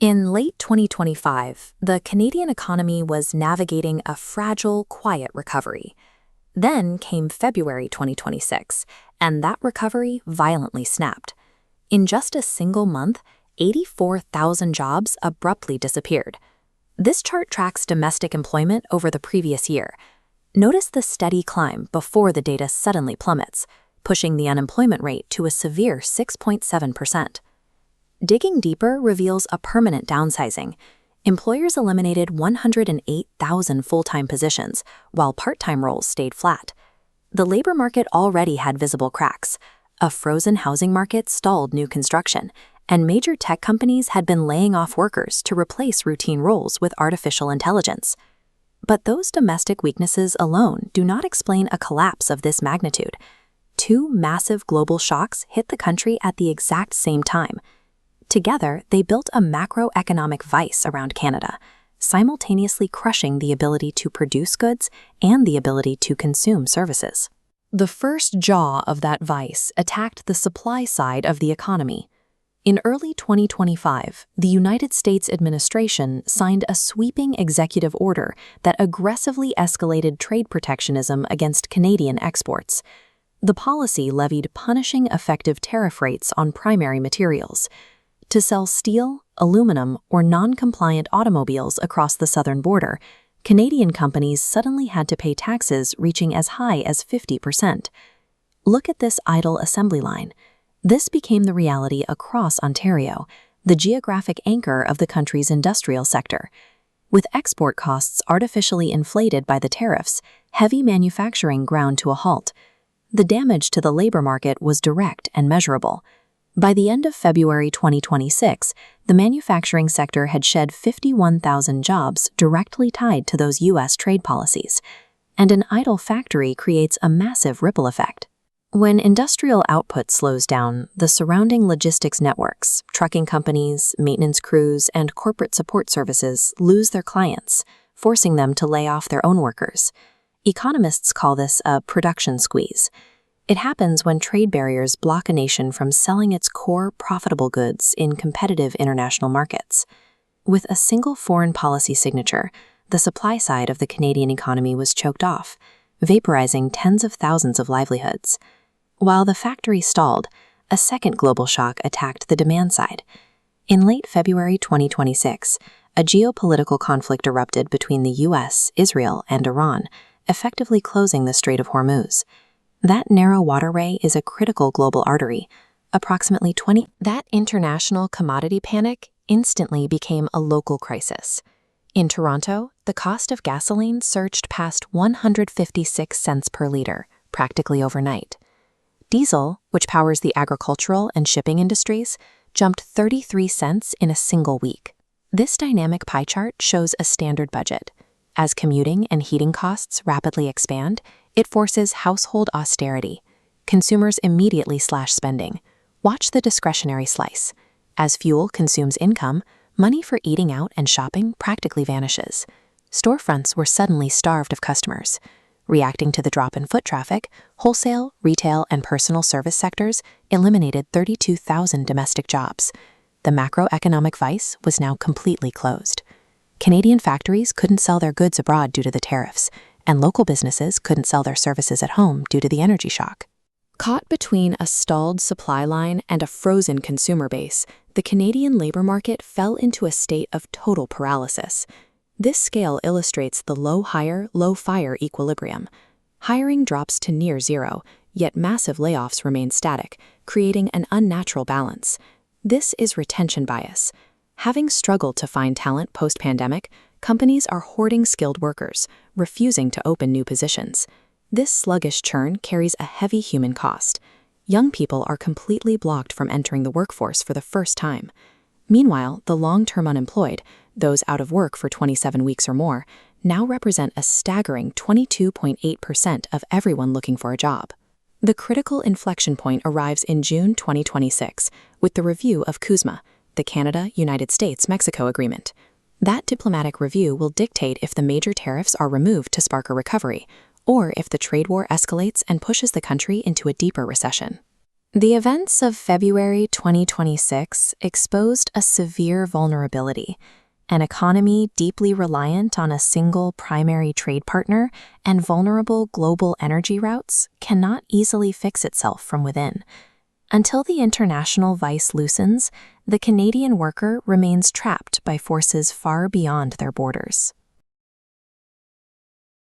In late 2025, the Canadian economy was navigating a fragile, quiet recovery. Then came February 2026, and that recovery violently snapped. In just a single month, 84,000 jobs abruptly disappeared. This chart tracks domestic employment over the previous year. Notice the steady climb before the data suddenly plummets, pushing the unemployment rate to a severe 6.7%. Digging deeper reveals a permanent downsizing. Employers eliminated 108,000 full-time positions, while part-time roles stayed flat. The labor market already had visible cracks. A frozen housing market stalled new construction, and major tech companies had been laying off workers to replace routine roles with artificial intelligence. But those domestic weaknesses alone do not explain a collapse of this magnitude. Two massive global shocks hit the country at the exact same time. Together, they built a macroeconomic vice around Canada, simultaneously crushing the ability to produce goods and the ability to consume services. The first jaw of that vice attacked the supply side of the economy. In early 2025, the United States administration signed a sweeping executive order that aggressively escalated trade protectionism against Canadian exports. The policy levied punishing effective tariff rates on primary materials. To sell steel, aluminum, or non-compliant automobiles across the southern border, Canadian companies suddenly had to pay taxes reaching as high as 50%. Look at this idle assembly line. This became the reality across Ontario, the geographic anchor of the country's industrial sector. With export costs artificially inflated by the tariffs, heavy manufacturing ground to a halt. The damage to the labor market was direct and measurable. By the end of February 2026, the manufacturing sector had shed 51,000 jobs directly tied to those U.S. trade policies, and an idle factory creates a massive ripple effect. When industrial output slows down, the surrounding logistics networks, trucking companies, maintenance crews, and corporate support services lose their clients, forcing them to lay off their own workers. Economists call this a production squeeze. It happens when trade barriers block a nation from selling its core profitable goods in competitive international markets. With a single foreign policy signature, the supply side of the Canadian economy was choked off, vaporizing tens of thousands of livelihoods. While the factory stalled, a second global shock attacked the demand side. In late February 2026, a geopolitical conflict erupted between the U.S., Israel, and Iran, effectively closing the Strait of Hormuz. That narrow waterway is a critical global artery. That international commodity panic instantly became a local crisis. In Toronto, the cost of gasoline surged past 156 cents per liter, practically overnight. Diesel, which powers the agricultural and shipping industries, jumped 33 cents in a single week. This dynamic pie chart shows a standard budget. As commuting and heating costs rapidly expand, it forces household austerity. Consumers immediately slash spending. Watch the discretionary slice. As fuel consumes income, money for eating out and shopping practically vanishes. Storefronts were suddenly starved of customers. Reacting to the drop in foot traffic, wholesale, retail, and personal service sectors eliminated 32,000 domestic jobs. The macroeconomic vice was now completely closed. Canadian factories couldn't sell their goods abroad due to the tariffs, and local businesses couldn't sell their services at home due to the energy shock. Caught between a stalled supply line and a frozen consumer base, the Canadian labor market fell into a state of total paralysis. This scale illustrates the low-hire, low-fire equilibrium. Hiring drops to near zero, yet massive layoffs remain static, creating an unnatural balance. This is retention bias. Having struggled to find talent post-pandemic, companies are hoarding skilled workers, refusing to open new positions. This sluggish churn carries a heavy human cost. Young people are completely blocked from entering the workforce for the first time. Meanwhile, the long-term unemployed, those out of work for 27 weeks or more, now represent a staggering 22.8% of everyone looking for a job. The critical inflection point arrives in June 2026 with the review of CUSMA, the Canada-United States-Mexico Agreement. That diplomatic review will dictate if the major tariffs are removed to spark a recovery, or if the trade war escalates and pushes the country into a deeper recession. The events of February 2026 exposed a severe vulnerability: an economy deeply reliant on a single primary trade partner and vulnerable global energy routes cannot easily fix itself from within. Until the international vice loosens, the Canadian worker remains trapped by forces far beyond their borders.